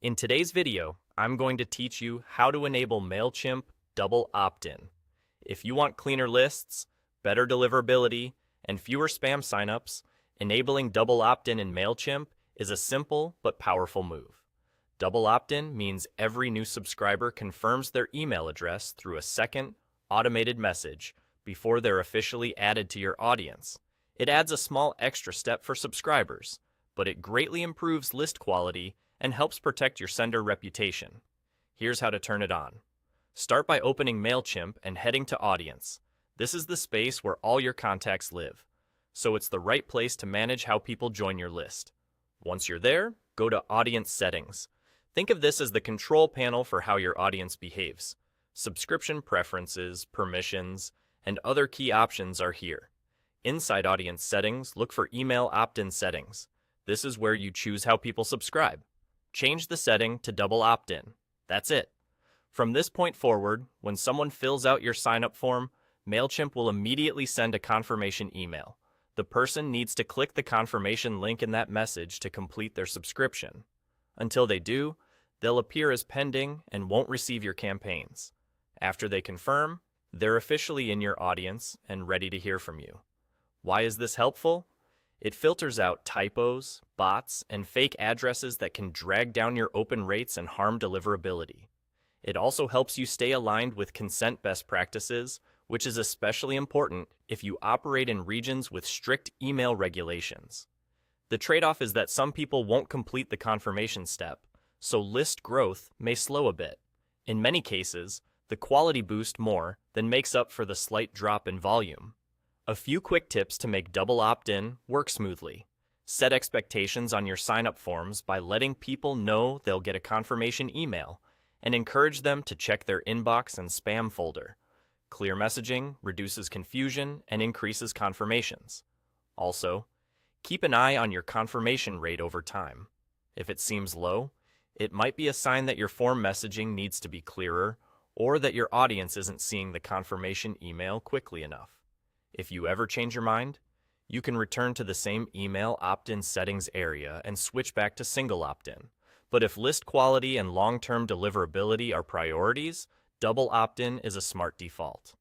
In today's video, I'm going to teach you how to enable Mailchimp double opt-in. If you want cleaner lists, better deliverability, and fewer spam signups, enabling double opt-in in Mailchimp is a simple but powerful move. Double opt-in means every new subscriber confirms their email address through a second, automated message before they're officially added to your audience. It adds a small extra step for subscribers, but it greatly improves list quality and helps protect your sender reputation. Here's how to turn it on. Start by opening Mailchimp and heading to Audience. This is the space where all your contacts live, so it's the right place to manage how people join your list. Once you're there, go to Audience Settings. Think of this as the control panel for how your audience behaves. Subscription preferences, permissions, and other key options are here. Inside Audience Settings, look for Email Opt-in Settings. This is where you choose how people subscribe. Change the setting to double opt-in. That's it. From this point forward, when someone fills out your sign-up form, Mailchimp will immediately send a confirmation email. The person needs to click the confirmation link in that message to complete their subscription. Until they do, they'll appear as pending and won't receive your campaigns. After they confirm, they're officially in your audience and ready to hear from you. Why is this helpful? It filters out typos, bots, and fake addresses that can drag down your open rates and harm deliverability. It also helps you stay aligned with consent best practices, which is especially important if you operate in regions with strict email regulations. The trade-off is that some people won't complete the confirmation step, so list growth may slow a bit. In many cases, the quality boost more than makes up for the slight drop in volume. A few quick tips to make double opt-in work smoothly. Set expectations on your sign-up forms by letting people know they'll get a confirmation email, and encourage them to check their inbox and spam folder. Clear messaging reduces confusion and increases confirmations. Also, keep an eye on your confirmation rate over time. If it seems low, it might be a sign that your form messaging needs to be clearer or that your audience isn't seeing the confirmation email quickly enough. If you ever change your mind, you can return to the same email opt-in settings area and switch back to single opt-in. But if list quality and long-term deliverability are priorities, double opt-in is a smart default.